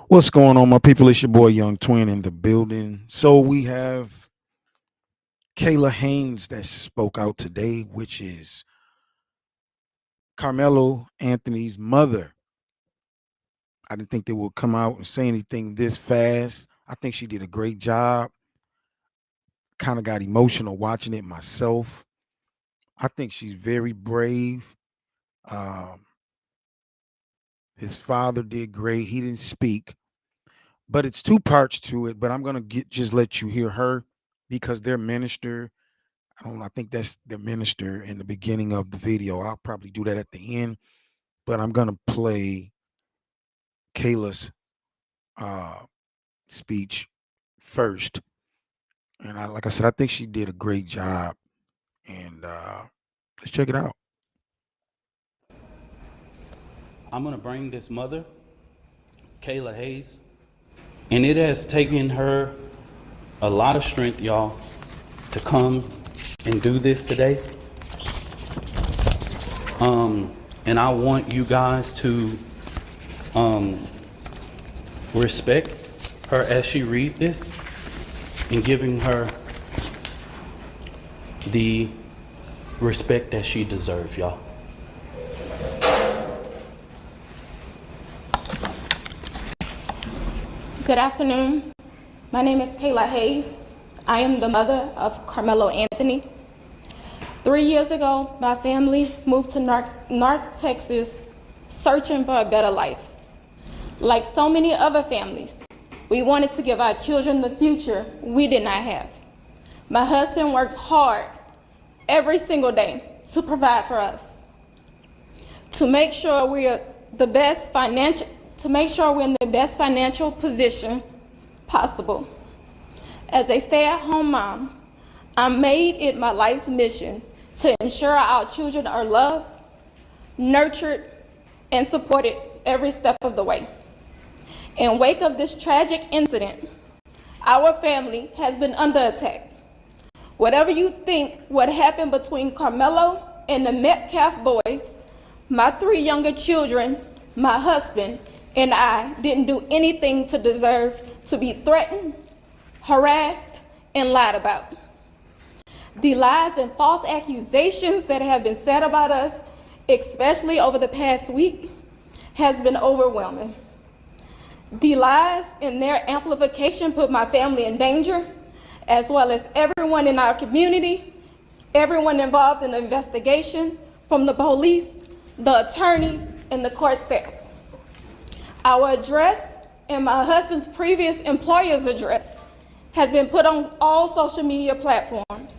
What's going on, my people? It's your boy Young Twin in the building. So we have Kayla Haynes that spoke out today, which is Carmelo Anthony's mother. I didn't think they would come out and say anything this fast. I think she did a great job. Kind of got emotional watching it myself. I think she's very brave. Um, his father did great. He didn't speak, but it's two parts to it. But I'm gonna just let you hear her because their minister. I don't. I think that's the minister in the beginning of the video. I'll probably do that at the end, but I'm gonna play Kayla's uh, speech first. And like I said, I think she did a great job. And let's check it out. I'm going to bring this mother, Kayla Hayes, and it has taken her a lot of strength, y'all, to come and do this today. And I want you guys to respect her as she read this and giving her the respect that she deserves, y'all. Good afternoon. My name is Kayla Hayes. I am the mother of Karmelo Anthony. 3 years ago, my family moved to North Texas searching for a better life. Like so many other families, we wanted to give our children the future we did not have. My husband worked hard every single day to provide for us, to make sure we're in the best financial position possible. As a stay-at-home mom, I made it my life's mission to ensure our children are loved, nurtured, and supported every step of the way. In wake of this tragic incident, our family has been under attack. Whatever you think what happened between Karmelo and the Metcalf boys, my 3 younger children, my husband, and I didn't do anything to deserve to be threatened, harassed, and lied about. The lies and false accusations that have been said about us, especially over the past week, has been overwhelming. The lies and their amplification put my family in danger, as well as everyone in our community, everyone involved in the investigation, from the police, the attorneys, and the court staff. Our address and my husband's previous employer's address has been put on all social media platforms.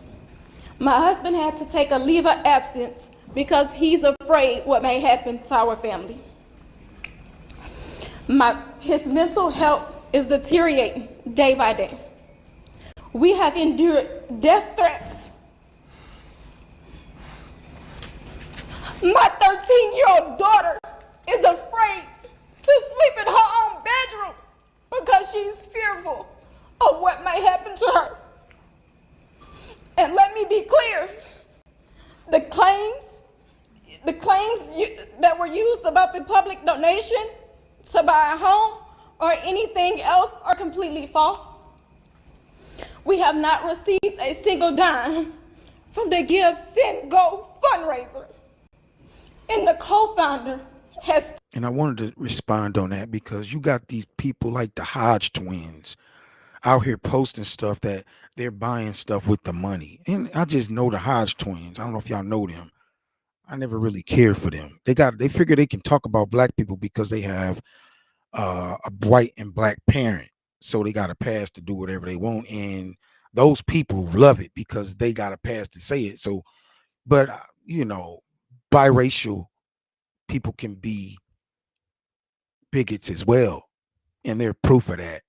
My husband had to take a leave of absence because he's afraid what may happen to our family. His mental health is deteriorating day by day. We have endured death threats. My 13-year-old daughter is afraid to sleep in her own bedroom because she's fearful of what may happen to her. And let me be clear, the claims that were used about the public donation to buy a home or anything else are completely false. We have not received a single dime from the Give, Send, Go fundraiser. And the co-founder has... And I wanted to respond on that because you got these people like the Hodge twins out here posting stuff that they're buying stuff with the money. And I just know the Hodge twins. I don't know if y'all know them. I never really cared for them. They figure they can talk about black people because they have a white and black parent. So they got a pass to do whatever they want. And those people love it because they got a pass to say it. So, but biracial people can be bigots as well. And they're proof of that.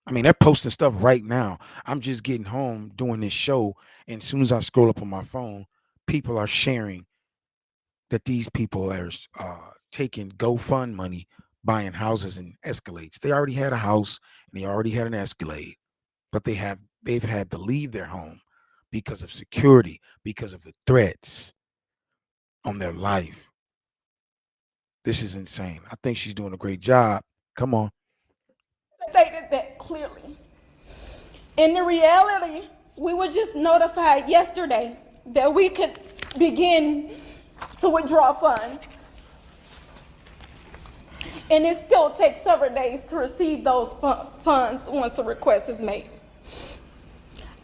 I mean, they're posting stuff right now. I'm just getting home doing this show. And as soon as I scroll up on my phone, people are sharing that these people are taking GoFund money, buying houses and Escalades. They already had a house and they already had an Escalade, but they've had to leave their home because of security, because of the threats on their life. This is insane. I think she's doing a great job. Come on. that clearly. In the reality, we were just notified yesterday that we could begin to withdraw funds. And it still takes several days to receive those funds once a request is made.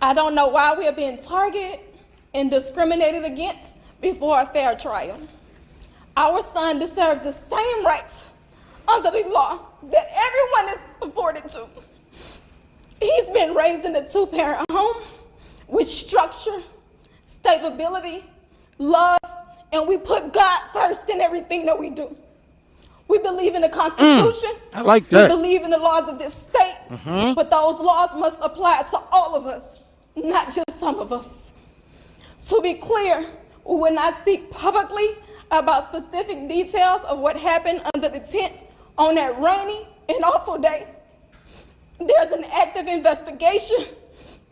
I don't know why we are being targeted and discriminated against before a fair trial. Our son deserves the same rights under the law that everyone is afforded to. He's been raised in a two-parent home with structure, stability, love, and we put God first in everything that we do. We believe in the Constitution. I like that. We believe in the laws of this state, but those laws must apply to all of us, not just some of us. To be clear, we will not speak publicly about specific details of what happened under the tent on that rainy and awful day. There's an active investigation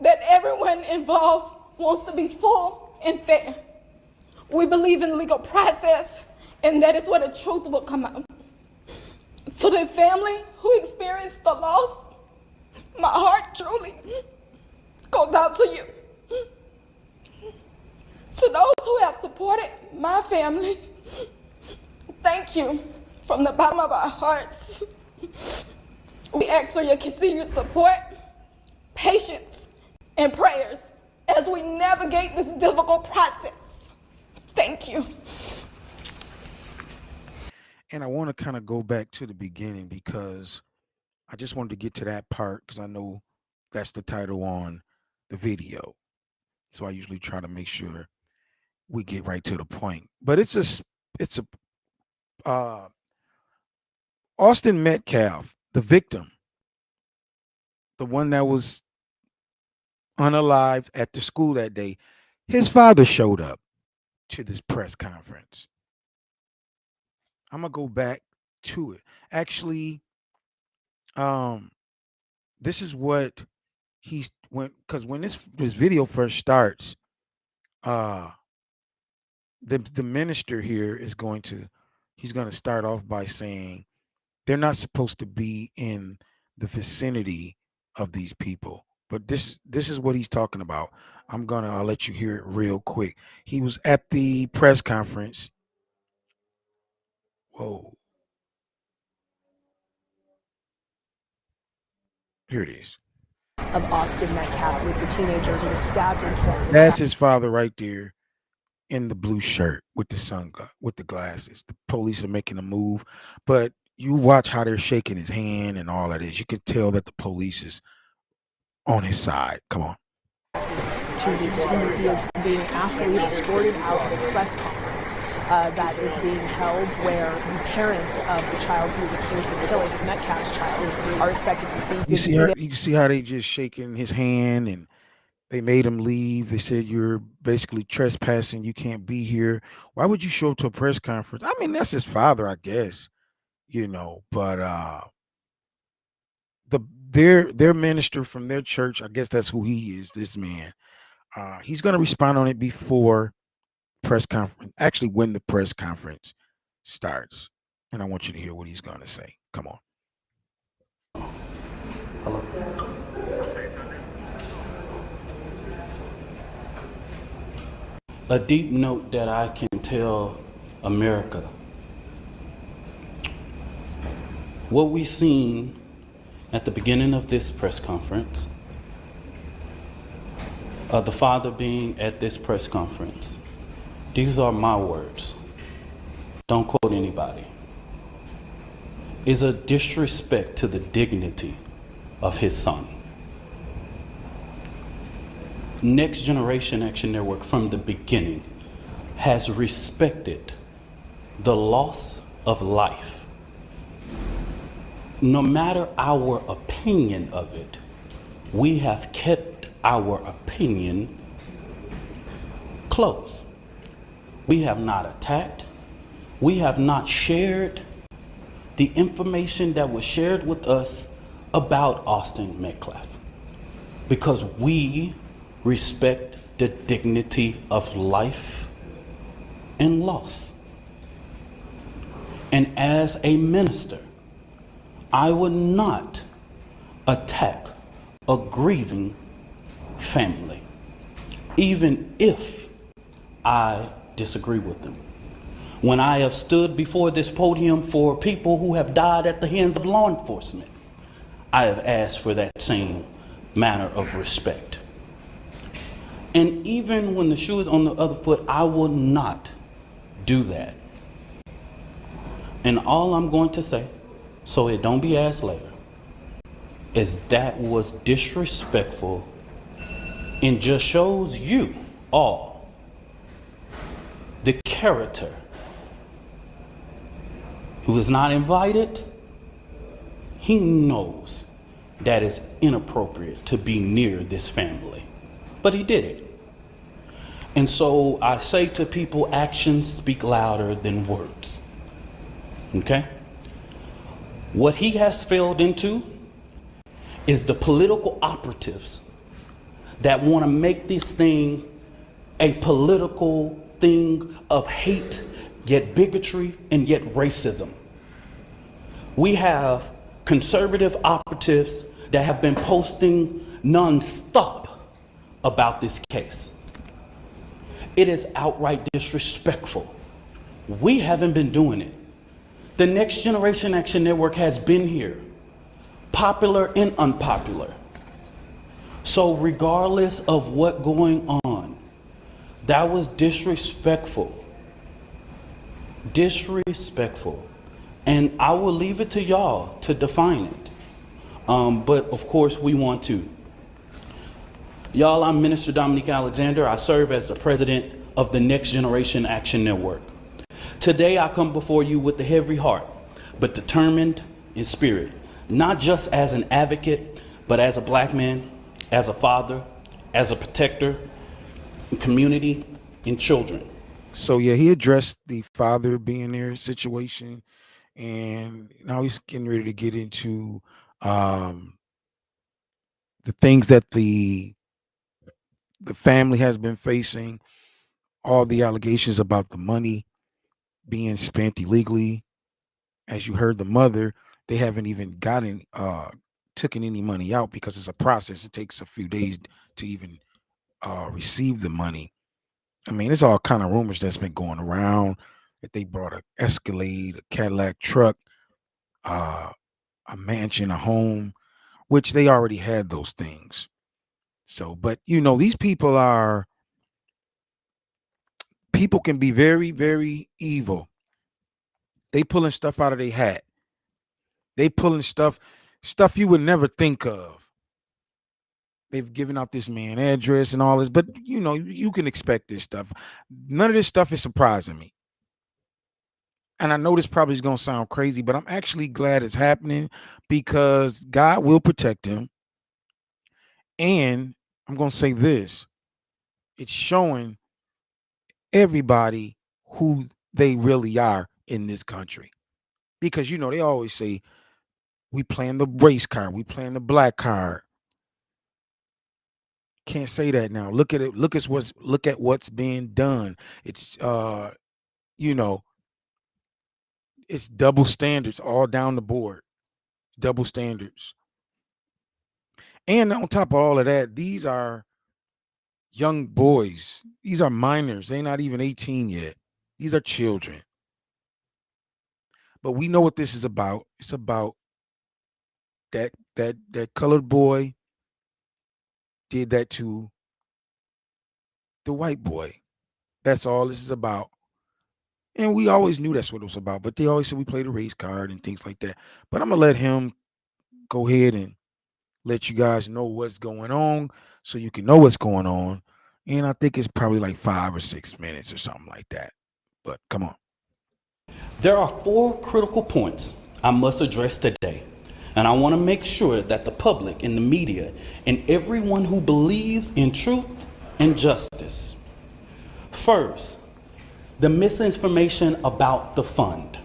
that everyone involved wants to be full and fair. We believe in legal process, and that is where the truth will come out. To the family who experienced the loss, my heart truly goes out to you. To those who have supported my family, thank you from the bottom of our hearts. We ask for your continued support, patience, and prayers as we navigate this difficult process. Thank you. And I want to kind of go back to the beginning because I just wanted to get to that part because I know that's the title on the video. So I usually try to make sure we get right to the point. But it's a Austin Metcalf, the victim, the one that was unalived at the school that day. His father showed up to this press conference. I'm gonna go back to it. Actually, this is what he's because when this video first starts, the minister here is he's going to start off by saying they're not supposed to be in the vicinity of these people. But this is what he's talking about. I'll let you hear it real quick. He was at the press conference. Whoa. Here it is. Of Austin Metcalf was the teenager who was stabbed and killed. That's his father right there in the blue shirt with the glasses. The police are making a move, but you watch how they're shaking his hand and all of this. You can tell that the police is on his side. Come on. 2 weeks ago, he is being asked to leave, escorted out at a press conference that is being held where the parents of the child who was accused of killing Metcalf's child are expected to speak. You can see how they just shaking his hand and they made him leave. They said you're basically trespassing. You can't be here. Why would you show up to a press conference? I mean, that's his father, I guess, but their minister from their church, I guess that's who he is, this man. He's going to respond on it before press conference, actually when the press conference starts. And I want you to hear what he's going to say. Come on. Hello. A deep note that I can tell America. What we seen at the beginning of this press conference, the father being at this press conference, these are my words, don't quote anybody, is a disrespect to the dignity of his son. Next Generation Action Network from the beginning has respected the loss of life. No matter our opinion of it, we have kept our opinion close. We have not attacked. We have not shared the information that was shared with us about Austin Metcalf because we respect the dignity of life and loss. And as a minister, I would not attack a grieving family, even if I disagree with them. When I have stood before this podium for people who have died at the hands of law enforcement, I have asked for that same manner of respect. And even when the shoe is on the other foot, I will not do that. And all I'm going to say, so it don't be asked later, is that was disrespectful and just shows you all the character who is not invited. He knows that it's inappropriate to be near this family, but he did it. And so I say to people, actions speak louder than words. Okay? What he has failed into is the political operatives that want to make this thing a political thing of hate, yet bigotry, and yet racism. We have conservative operatives that have been posting nonstop about this case. It is outright disrespectful. We haven't been doing it. The Next Generation Action Network has been here, popular and unpopular. So regardless of what's going on, that was disrespectful. Disrespectful. And I will leave it to y'all to define it. But of course we want to. Y'all, I'm Minister Dominique Alexander. I serve as the president of the Next Generation Action Network. Today I come before you with a heavy heart, but determined in spirit, not just as an advocate, but as a black man, as a father, as a protector, community, and children. So yeah, he addressed the father being there situation, and now he's getting ready to get into the things that the family has been facing, all the allegations about the money being spent illegally. As you heard the mother, they haven't even gotten taken any money out because it's a process. It takes a few days to even receive the money. I mean, it's all kind of rumors that's been going around that they brought a Escalade, a Cadillac truck, a mansion, a home, which they already had those things. So, but these people can be very, very evil. They pulling stuff out of their hat. They pulling stuff you would never think of. They've given out this man address and all this, but you can expect this stuff. None of this stuff is surprising me. And I know this probably is going to sound crazy, but I'm actually glad it's happening because God will protect him. And I'm going to say this. It's showing everybody who they really are in this country. Because, they always say, we playing the race card. We playing the black card. Can't say that now. Look at it. Look at what's being done. It's, it's double standards all down the board. Double standards. And on top of all of that, these are young boys. These are minors. They're not even 18 yet. These are children. But we know what this is about. It's about that colored boy did that to the white boy. That's all this is about. And we always knew that's what it was about. But they always said we played a race card and things like that. But I'm going to let him go ahead and let you guys know what's going on so you can know what's going on. And I think it's probably like 5 or 6 minutes or something like that. But come on. There are 4 critical points I must address today. And I want to make sure that the public and the media and everyone who believes in truth and justice. First, the misinformation about the fund.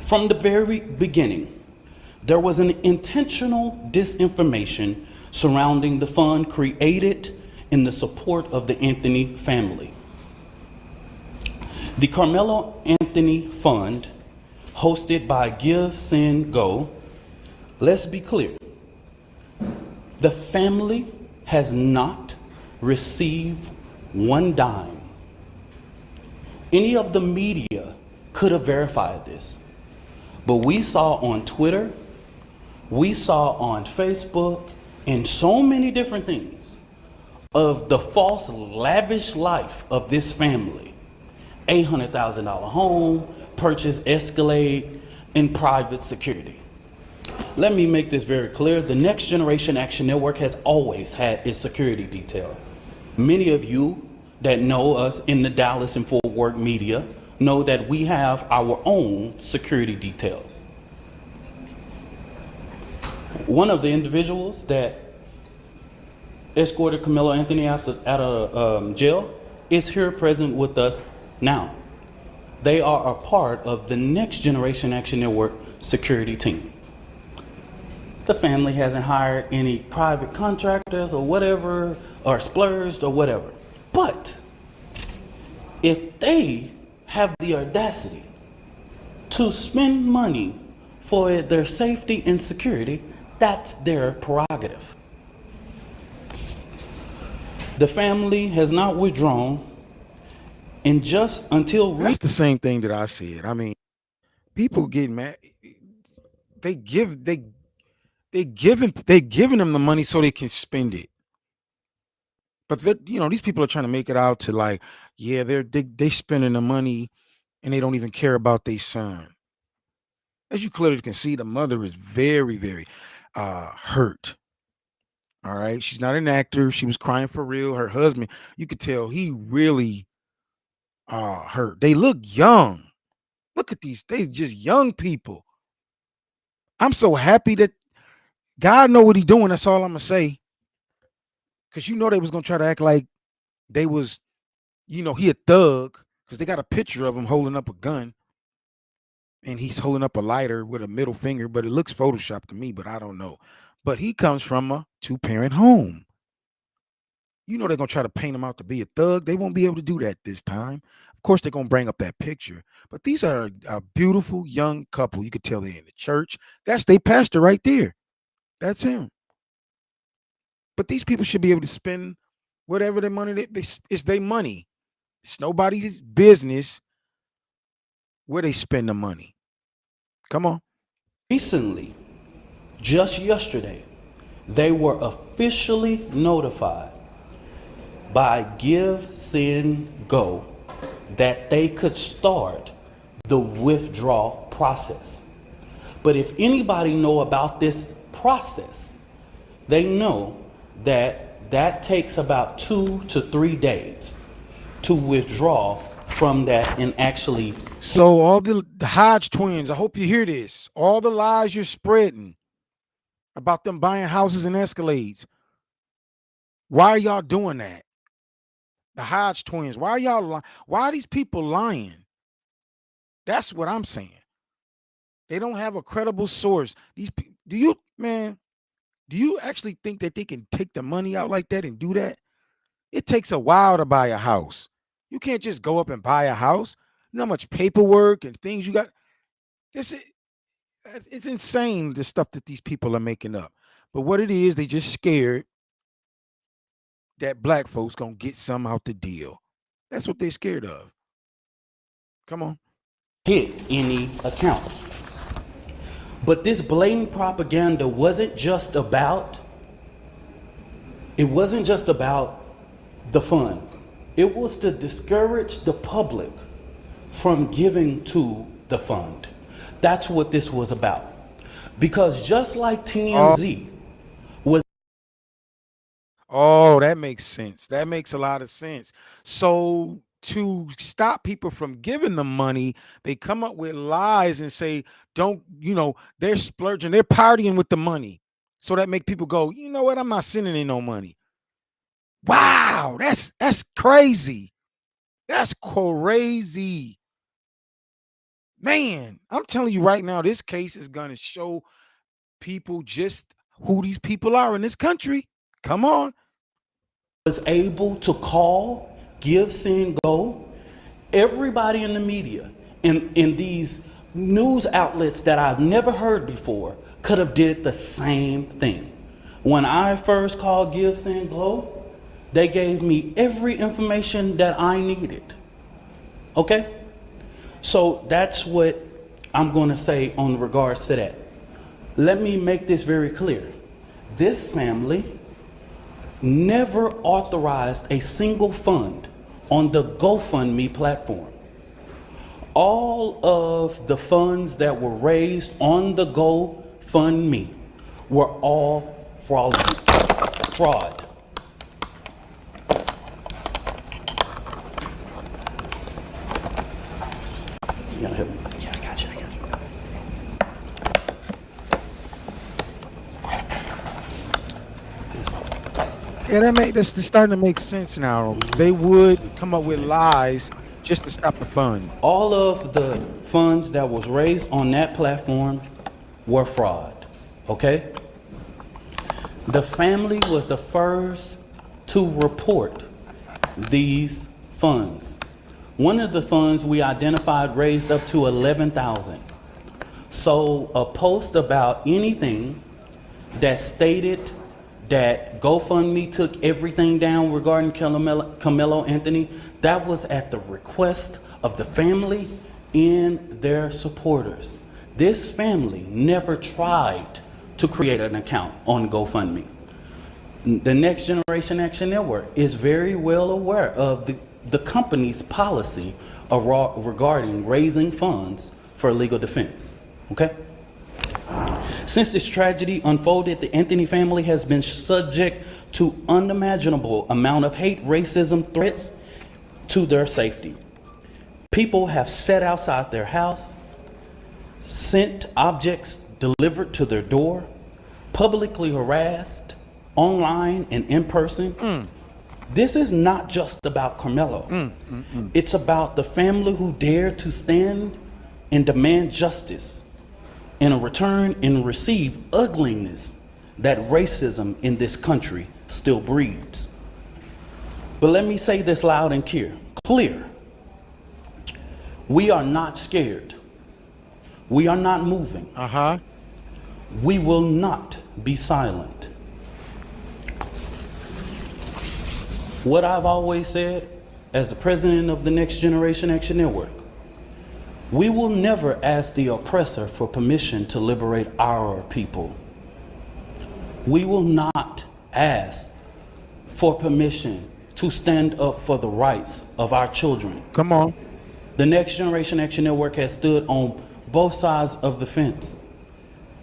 From the very beginning, there was an intentional disinformation surrounding the fund created in the support of the Anthony family. The Karmelo Anthony Fund, hosted by Give, Send, Go. Let's be clear, The family has not received one dime. Any of the media could have verified this, but we saw on Twitter, we saw on Facebook, and so many different things of the false, lavish life of this family. $800,000 home, purchase Escalade, and private security. Let me make this very clear. The Next Generation Action Network has always had its security detail. Many of you that know us in the Dallas and Fort Worth media know that we have our own security detail. One of the individuals that escorted Karmelo Anthony out of jail is here present with us now. They are a part of the Next Generation Action Network security team. The family hasn't hired any private contractors or whatever, or splurged or whatever. But if they have the audacity to spend money for their safety and security, that's their prerogative. The family has not withdrawn, and just until That's the same thing that I said. I mean, people get mad. They giving them the money so they can spend it. But these people are trying to make it out to like, yeah, they spending the money and they don't even care about their son. As you clearly can see, the mother is very, very hurt. All right. She's not an actor. She was crying for real. Her husband, you could tell he really hurt. They look young. Look at these. They just young people. I'm so happy that God know what he doing. That's all I'm gonna say. Cause they was gonna try to act like they was, he a thug. Cause they got a picture of him holding up a gun. And he's holding up a lighter with a middle finger, but it looks photoshopped to me, but I don't know. But he comes from a 2-parent home. They're going to try to paint him out to be a thug. They won't be able to do that this time. Of course, they're going to bring up that picture. But these are a beautiful young couple. You could tell they're in the church. That's their pastor right there. That's him. But these people should be able to spend whatever their money, it's their money. It's nobody's business where they spend the money. Come on. recently, just yesterday, they were officially notified by Give, Send, Go that they could start the withdrawal process. But if anybody know about this process, they know that that takes about 2 to 3 days to withdraw from that and actually. So all the Hodge twins, I hope you hear this. All the lies you're spreading about them buying houses and Escalades. Why are y'all doing that? The Hodge twins, why are these people lying? That's what I'm saying. They don't have a credible source. Do you actually think that they can take the money out like that and do that? It takes a while to buy a house. You can't just go up and buy a house. You know how much paperwork and things you got. It's insane, the stuff that these people are making up. But what it is, they just scared that black folks gonna get some out the deal. That's what they're scared of. Come on. Hit any account. But this blatant propaganda wasn't just about the fund. It was to discourage the public from giving to the fund. That's what this was about. Because just like TMZ was. Oh, that makes sense. That makes a lot of sense. So to stop people from giving them money, they come up with lies and say, they're splurging, they're partying with the money. So that make people go, you know what? I'm not sending in no money. Wow, that's crazy. That's crazy. Man, I'm telling you right now, this case is going to show people just who these people are in this country. Come on. Was able to call, give, send, go. Everybody in the media, in these news outlets that I've never heard before, could have did the same thing. When I first called Give, Send, Glow, they gave me every information that I needed. Okay? So that's what I'm going to say on regards to that. Let me make this very clear. This family never authorized a single fund on the GoFundMe platform. All of the funds that were raised on the GoFundMe were all fraud. You gotta help me. Yeah, I got you. Yeah, that's starting to make sense now. They would come up with lies just to stop the fund. All of the funds that was raised on that platform were fraud, okay? The family was the first to report these funds. One of the funds we identified raised up to $11,000. So a post about anything that stated that GoFundMe took everything down regarding Karmelo Anthony, that was at the request of the family and their supporters. This family never tried to create an account on GoFundMe. The Next Generation Action Network is very well aware of the company's policy regarding raising funds for legal defense, okay? Since this tragedy unfolded, the Anthony family has been subject to unimaginable amount of hate, racism, threats to their safety. People have sat outside their house, sent objects delivered to their door, publicly harassed, online and in person. This is not just about Karmelo. It's about the family who dared to stand and demand justice in a return and receive ugliness that racism in this country still breeds. But let me say this loud and clear. We are not scared. We are not moving. We will not be silent. What I've always said as the president of the Next Generation Action Network, we will never ask the oppressor for permission to liberate our people. We will not ask for permission to stand up for the rights of our children. Come on. The Next Generation Action Network has stood on both sides of the fence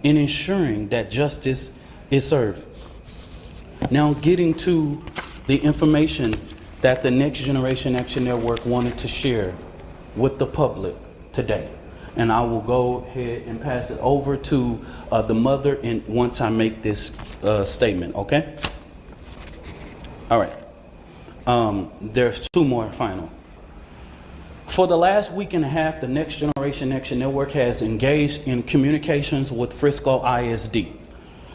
in ensuring that justice is served. Now, getting to the information that the Next Generation Action Network wanted to share with the public today. And I will go ahead and pass it over to the mother and once I make this statement, okay? All right. There's two more final. For the last week and a half, the Next Generation Action Network has engaged in communications with Frisco ISD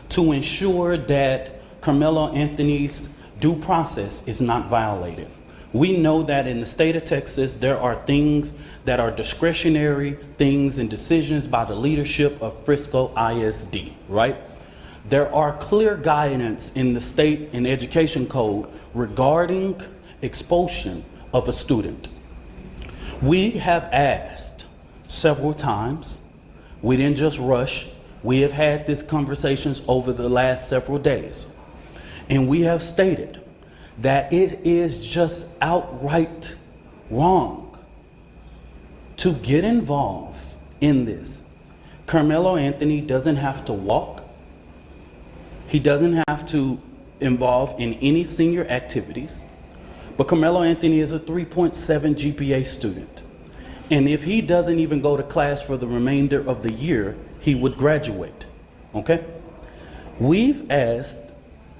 to ensure that Karmelo Anthony's due process is not violated. We know that in the state of Texas, there are things that are discretionary things and decisions by the leadership of Frisco ISD, right? There are clear guidance in the state and education code regarding expulsion of a student. We have asked several times, we didn't just rush, we have had these conversations over the last several days, and we have stated that it is just outright wrong to get involved in this. Karmelo Anthony doesn't have to walk. He doesn't have to involve in any senior activities. But Karmelo Anthony is a 3.7 GPA student. And if he doesn't even go to class for the remainder of the year, he would graduate, okay? We've asked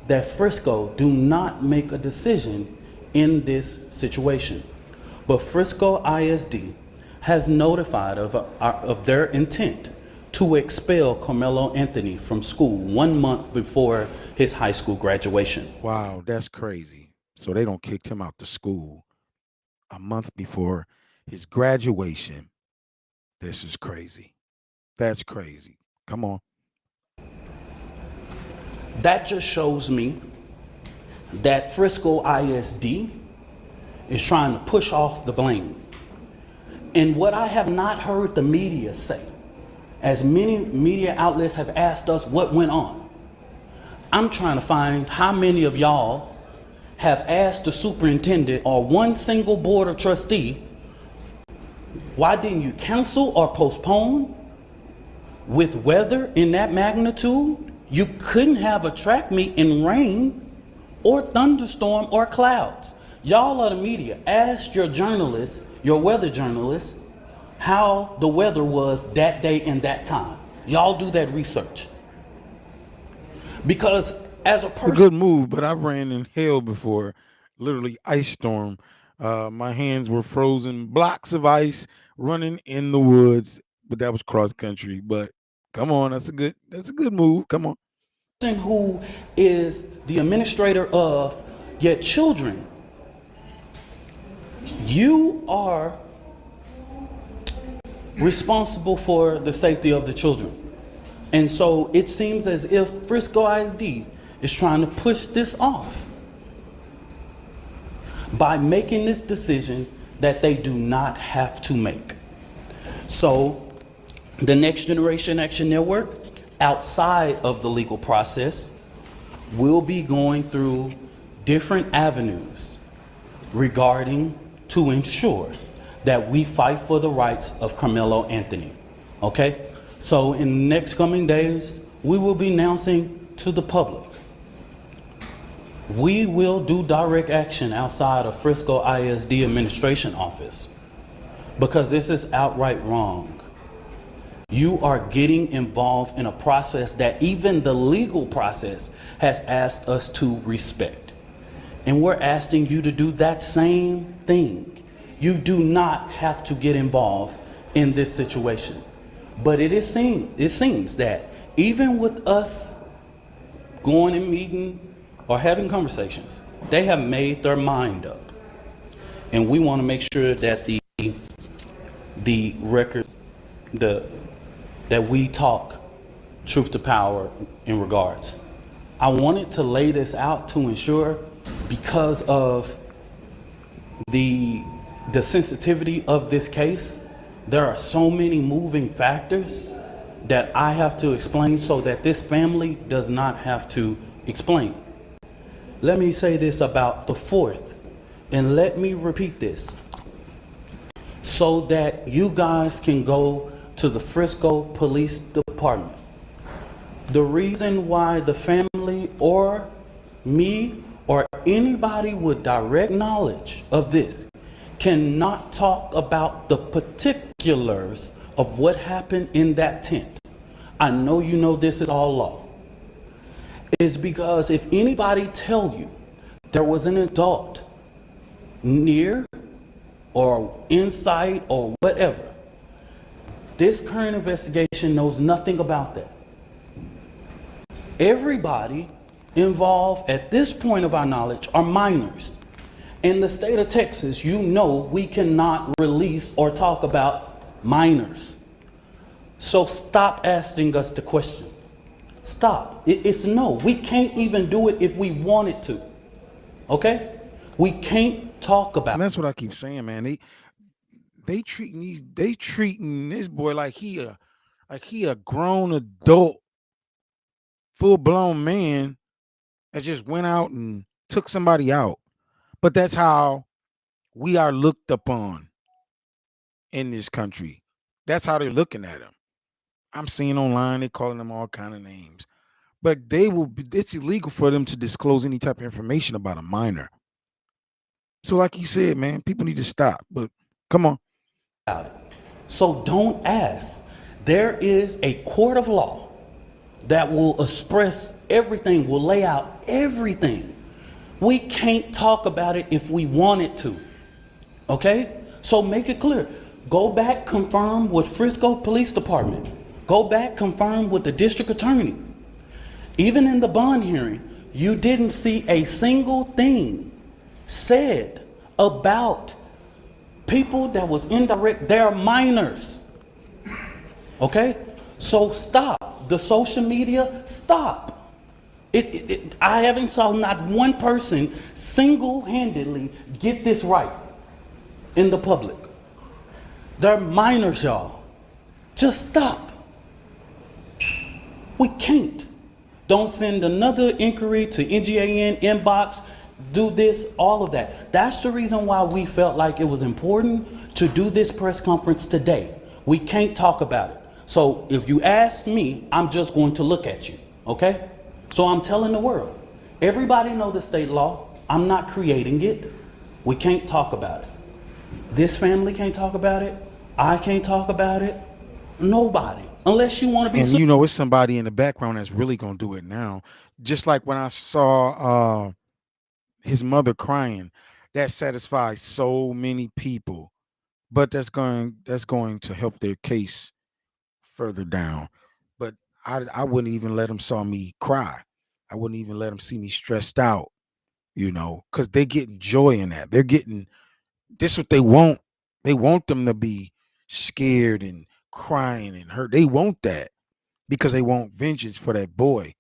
that Frisco do not make a decision in this situation. But Frisco ISD has notified of their intent to expel Karmelo Anthony from school 1 month before his high school graduation. Wow, that's crazy. So they don't kick him out the school a month before his graduation. This is crazy. That's crazy. Come on. That just shows me that Frisco ISD is trying to push off the blame. And what I have not heard the media say, as many media outlets have asked us what went on, I'm trying to find how many of y'all have asked the superintendent or one single board of trustee, why didn't you cancel or postpone? With weather in that magnitude, you couldn't have a track meet in rain or thunderstorm or clouds. Y'all are the media. Ask your journalists, your weather journalists, how the weather was that day and that time. Y'all do that research. Because as a person, It's a good move, but I've ran in hell before, literally ice storm. My hands were frozen, blocks of ice running in the woods, but that was cross country. But come on, that's a good move. Come on. who is the administrator of your children, you are responsible for the safety of the children. And so it seems as if Frisco ISD is trying to push this off by making this decision that they do not have to make. So the Next Generation Action Network, outside of the legal process, will be going through different avenues regarding to ensure that we fight for the rights of Karmelo Anthony. Okay? So in the next coming days, we will be announcing to the public. We will do direct action outside of Frisco ISD administration office because this is outright wrong. You are getting involved in a process that even the legal process has asked us to respect. And we're asking you to do that same thing. You do not have to get involved in this situation. But it seems that even with us going and meeting or having conversations, they have made their mind up. And we want to make sure that the record, that we talk truth to power in regards. I wanted to lay this out to ensure, because of the sensitivity of this case, there are so many moving factors that I have to explain so that this family does not have to explain. Let me say this about the 4th, and let me repeat this so that you guys can go to the Frisco Police Department. The reason why the family or me or anybody with direct knowledge of this cannot talk about the particulars of what happened in that tent, I know you know this is all law, is because if anybody tell you there was an adult near or inside or whatever, this current investigation knows nothing about that. Everybody involved at this point of our knowledge are minors. In the state of Texas, you know we cannot release or talk about minors. So stop asking us the question. Stop. It's no. We can't even do it if we wanted to. Okay? We can't talk about And that's what I keep saying, man. They treating this boy like he a grown adult, full blown man that just went out and took somebody out. But that's how we are looked upon in this country. That's how they're looking at him. I'm seeing online they calling them all kind of names. But it's illegal for them to disclose any type of information about a minor. So like he said, man, people need to stop. But come on. it. So don't ask. There is a court of law that will express everything, will lay out everything. We can't talk about it if we wanted to. Okay? So make it clear. Go back, confirm with Frisco Police Department. Go back, confirm with the district attorney. Even in the bond hearing, you didn't see a single thing said about people that was indirect. They're minors. Okay? So stop. The social media, stop. I haven't saw not one person single-handedly get this right in the public. They're minors, y'all. Just stop. We can't. Don't send another inquiry to NGAN inbox. Do this, all of that. That's the reason why we felt like it was important to do this press conference today. We can't talk about it. So if you ask me, I'm just going to look at you, okay? So I'm telling the world, everybody know the state law. I'm not creating it. We can't talk about it. This family can't talk about it. I can't talk about it. Nobody, unless you want to be. And you know, it's somebody in the background that's really gonna do it now. Just like when I saw his mother crying, that satisfies so many people. But that's going to help their case further down. But I wouldn't even let them saw me cry. I wouldn't even let them see me stressed out, because they getting joy in that. They're getting this what they want. They want them to be scared and crying and hurt. They want that because they want vengeance for that boy.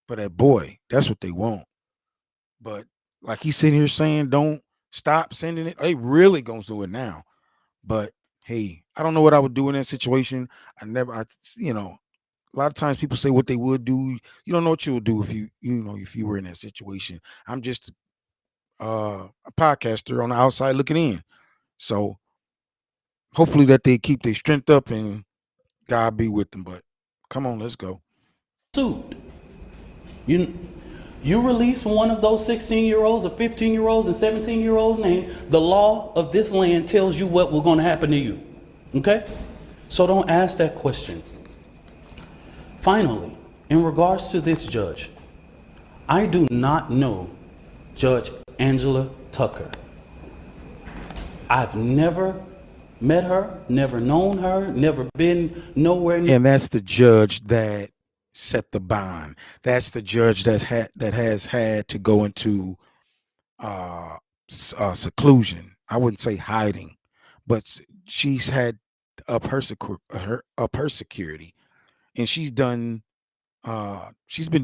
For that boy. That's what they want. But like he's sitting here saying, don't stop sending it. They really gonna do it now. But hey, I don't know what I would do in that situation. A lot of times people say what they would do. You don't know what you would do if you were in that situation. I'm just a podcaster on the outside looking in. So hopefully that they keep their strength up and God be with them. But come on, let's go. Sued. You release one of those 16-year-olds or 15-year-olds and 17-year-olds name, the law of this land tells you what will going to happen to you. Okay? So don't ask that question. Finally, in regards to this judge, I do not know Judge Angela Tucker. I've never met her, never known her, never been nowhere near. And that's the judge that set the bond. That's the judge that has had to go into seclusion. I wouldn't say hiding, but she's had a persecurity, and she's been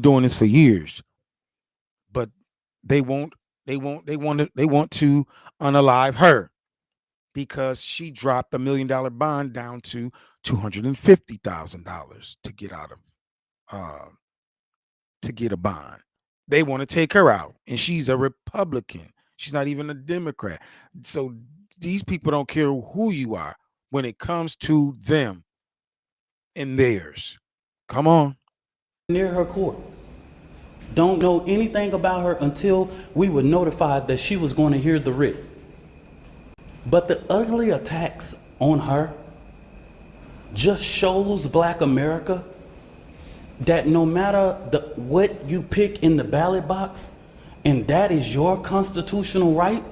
doing this for years. But they want to unalive her because she dropped $1 million bond down to $250,000 to get out of to get a bond. They want to take her out, and she's a Republican. She's not even a Democrat. So these people don't care who you are when it comes to them and theirs. Come on. Near her court. Don't know anything about her until we were notified that she was going to hear the writ. But the ugly attacks on her just shows Black America that no matter what you pick in the ballot box, and that is your constitutional right.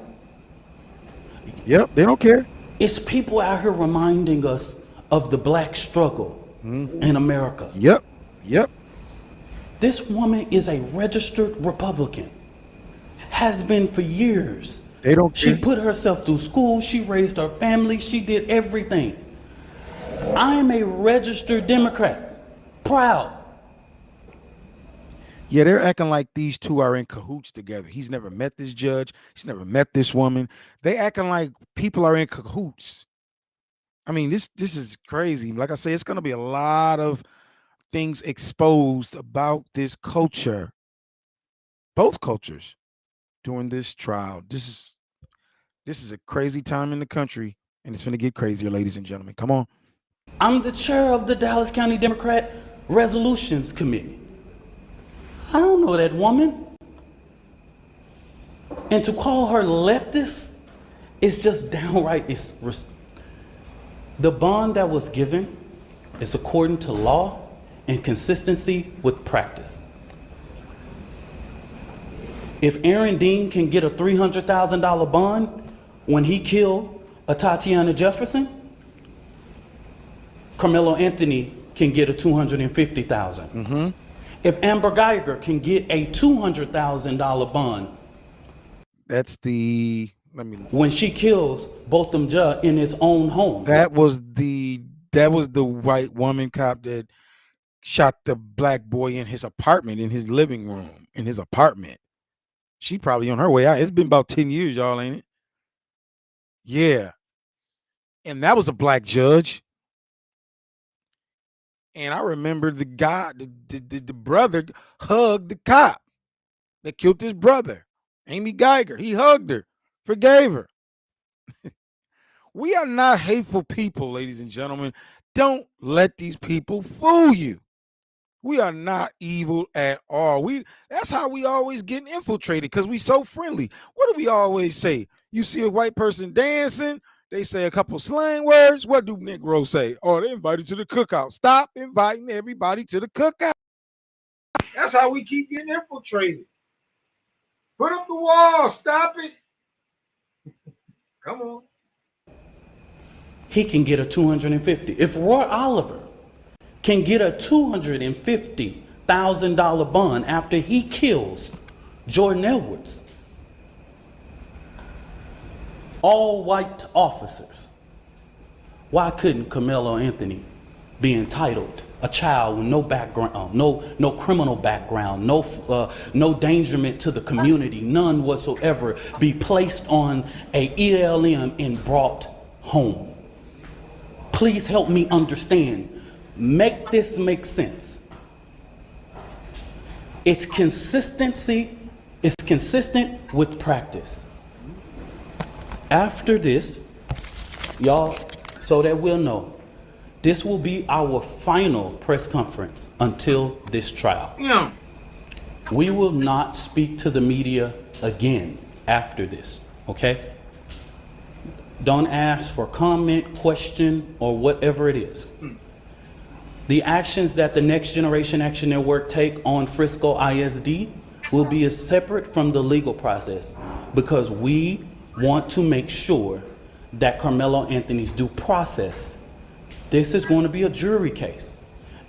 Yep, they don't care. It's people out here reminding us of the Black struggle in America. Yep. This woman is a registered Republican, has been for years. They don't She care. put herself through school, she raised her family, she did everything. I am a registered Democrat, proud. Yeah, they're acting like these two are in cahoots together. He's never met this judge. He's never met this woman. They acting like people are in cahoots. I mean, this is crazy. Like I say, it's going to be a lot of things exposed about this culture, both cultures, during this trial. This is a crazy time in the country, and it's going to get crazier, ladies and gentlemen. Come on. I'm the chair of the Dallas County Democrat Resolutions Committee. I don't know that woman. And to call her leftist is just downright. The bond that was given is according to law and consistency with practice. If Aaron Dean can get a $300,000 bond when he killed a Tatiana Jefferson, Karmelo Anthony can get a $250,000. If Amber Geiger can get a $200,000 bond, That's the when she kills Botham Judge in his own home. that was the white woman cop that shot the black boy in his apartment, in his living room, in his apartment. She probably on her way out. It's been about 10 years, y'all, ain't it? Yeah. And that was a black judge. And I remember the guy, the brother hugged the cop that killed his brother, Amy Geiger. He hugged her, forgave her. We are not hateful people, ladies and gentlemen. Don't let these people fool you. We are not evil at all. That's how we always get infiltrated, because we so friendly. What do we always say? You see a white person dancing, they say a couple slang words. What do Negroes say? Oh, they invited to the cookout. Stop inviting everybody to the cookout. That's how we keep getting infiltrated. Put up the wall. Stop it. Come on. He can get a 250. If Roy Oliver can get a $250,000 bond after he kills Jordan Edwards, all white officers, why couldn't Karmelo Anthony be entitled? A child with no background, no criminal background, no endangerment to the community, none whatsoever, be placed on a ELM and brought home. Please help me understand. Make this make sense. It's consistency. It's consistent with practice. After this, y'all, so that we'll know, this will be our final press conference until this trial. Yeah. We will not speak to the media again after this, okay? Don't ask for comment, question, or whatever it is. The actions that the Next Generation Action Network take on Frisco ISD will be as separate from the legal process, because we want to make sure that Karmelo Anthony's due process, this is going to be a jury case.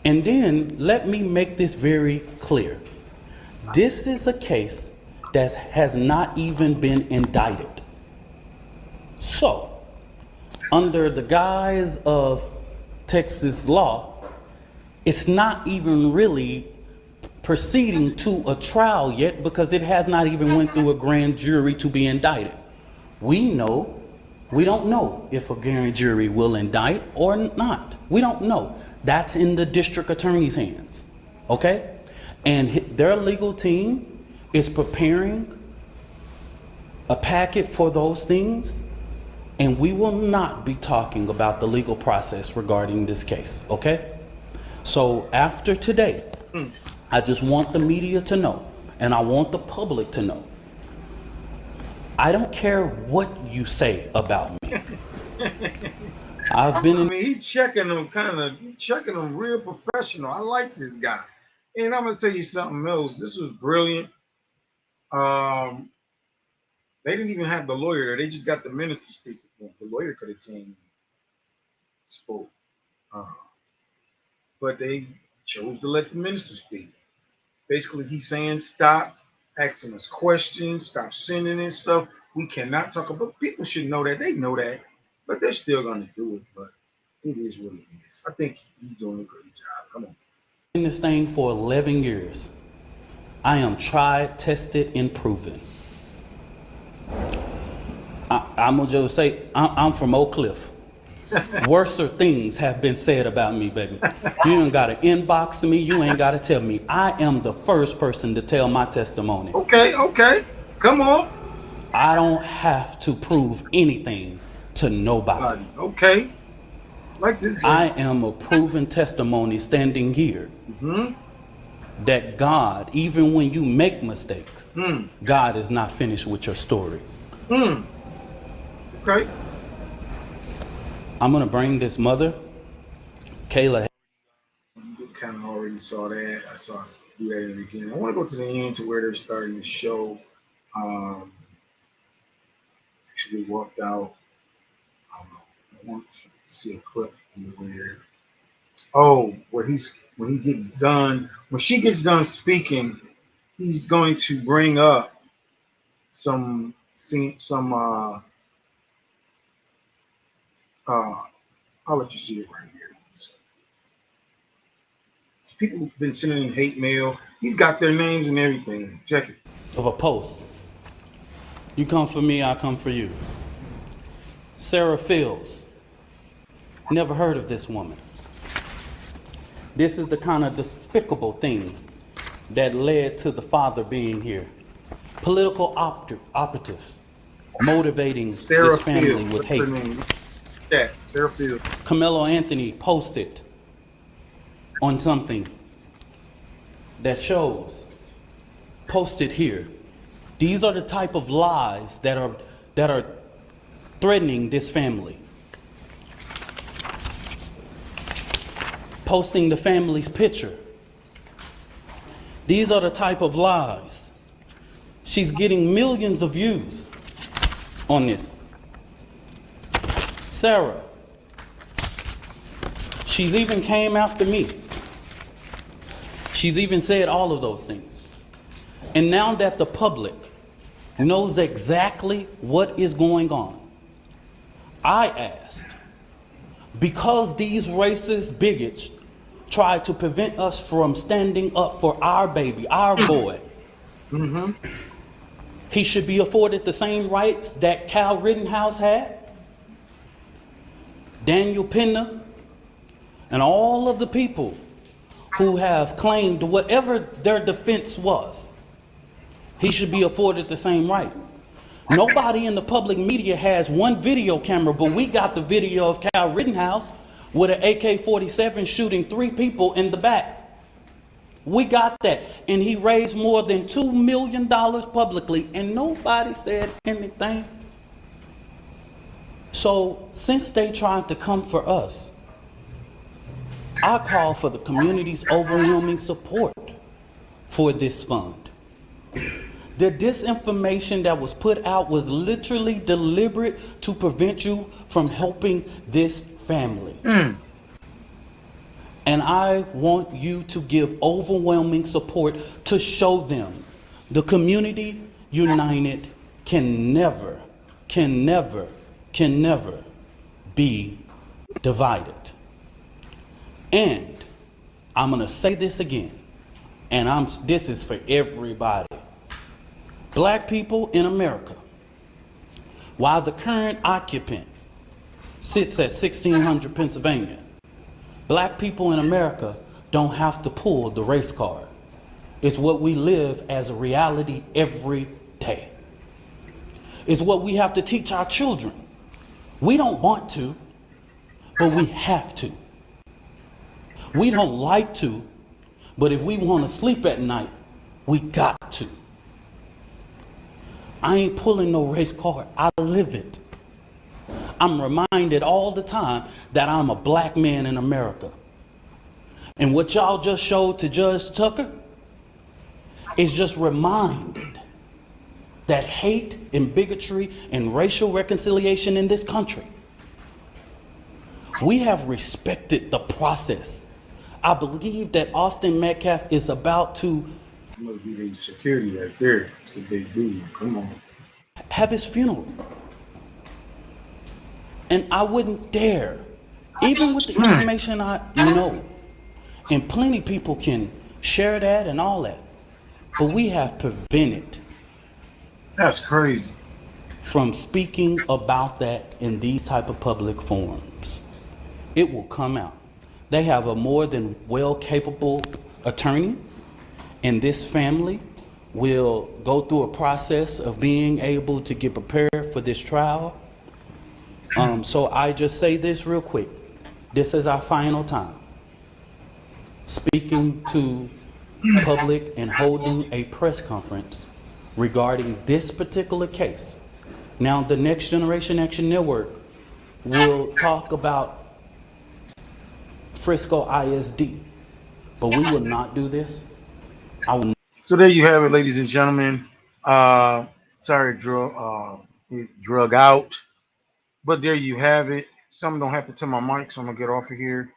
And then let me make this very clear. This is a case that has not even been indicted. So, under the guise of Texas law, it's not even really proceeding to a trial yet, because it has not even went through a grand jury to be indicted. We don't know if a grand jury will indict or not. We don't know. That's in the district attorney's hands, okay? And their legal team is preparing a packet for those things, and we will not be talking about the legal process regarding this case, okay? So after today, I just want the media to know, and I want the public to know, I don't care what you say about me. I've been in. I mean, he's checking them real professional. I like this guy. And I'm gonna tell you something else. This was brilliant. They didn't even have the lawyer there. They just got the minister speaking. The lawyer could have came and spoke. But they chose to let the minister speak. Basically, he's saying stop asking us questions, stop sending in stuff. We cannot talk about. People should know that. They know that, but they're still going to do it. But it is what it is. I think he's doing a great job. Come on. In this thing for 11 years. I am tried, tested, and proven. I'm gonna just say, I'm from Oak Cliff. Worser things have been said about me, baby. You ain't gotta inbox me, you ain't gotta tell me. I am the first person to tell my testimony. Okay, come on. I don't have to prove anything to nobody. Okay. Like this. I am a proven testimony standing here. That God, even when you make mistakes, God is not finished with your story. Okay. I'm gonna bring this mother, Kayla. You kind of already saw that. I saw us do that in the beginning. I want to go to the end to where they're starting the show. Actually walked out. I don't know. I want to see a clip where. Oh, when she gets done speaking, he's going to bring up some I'll let you see it right here. People have been sending in hate mail. He's got their names and everything. Check it. Of a post. You come for me, I come for you. Sarah Fields. Never heard of this woman. This is the kind of despicable things that led to the father being here. Political operatives motivating Sarah this family Fields. with What's her hate. name? Yeah, Sarah Fields. Karmelo Anthony posted on something that shows, posted here. These are the type of lies that are threatening this family. Posting the family's picture. These are the type of lies. She's getting millions of views on this. Sarah. She's even came after me. She's even said all of those things. And now that the public knows exactly what is going on, I asked, because these racist bigots try to prevent us from standing up for our baby, our boy, he should be afforded the same rights that Kyle Rittenhouse had, Daniel Penna, and all of the people who have claimed whatever their defense was. He should be afforded the same right. Nobody in the public media has one video camera, but we got the video of Kyle Rittenhouse with an AK-47 shooting 3 people in the back. We got that. And he raised more than $2 million publicly, and nobody said anything. So since they tried to come for us, I call for the community's overwhelming support for this fund. The disinformation that was put out was literally deliberate to prevent you from helping this family. And I want you to give overwhelming support to show them the community united can never be divided. And I'm gonna say this again, and this is for everybody. Black people in America, while the current occupant sits at 1600 Pennsylvania, black people in America don't have to pull the race card. It's what we live as a reality every day. It's what we have to teach our children. We don't want to, but we have to. We don't like to, but if we want to sleep at night, we got to. I ain't pulling no race card. I live it. I'm reminded all the time that I'm a black man in America. And what y'all just showed to Judge Tucker is just reminded that hate and bigotry and racial reconciliation in this country, we have respected the process. I believe that Austin Metcalf is about to Must be the security right there. It's a big dude. Come on. have his funeral. And I wouldn't dare, even with the information I know, and plenty people can share that and all that, but we have prevented That's crazy. from speaking about that in these type of public forums. It will come out. They have a more than well capable attorney, and this family will go through a process of being able to get prepared for this trial. So I just say this real quick. This is our final time speaking to public and holding a press conference regarding this particular case. Now, the Next Generation Action Network will talk about Frisco ISD, but we will not do this. I will. So there you have it, ladies and gentlemen. Sorry, drug out, but there you have it. Something don't happen to my mic, so I'm gonna get off of here.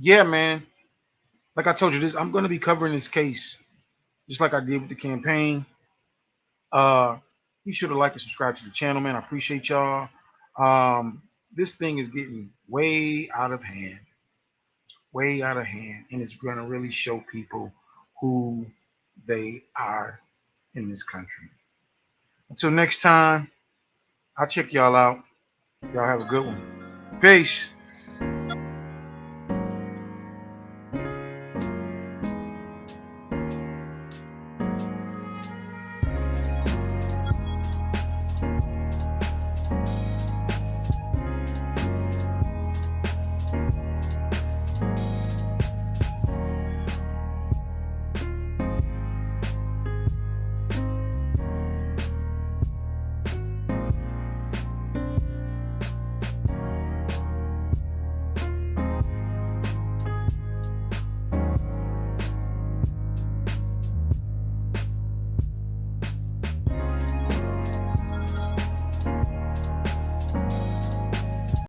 Yeah, man. Like I told you, I'm gonna be covering this case just like I did with the campaign. Be sure to like and subscribe to the channel, man. I appreciate y'all. This thing is getting way out of hand. way out of hand, and it's going to really show people who they are in this country. Until next time, I'll check y'all out. Y'all have a good one. Peace.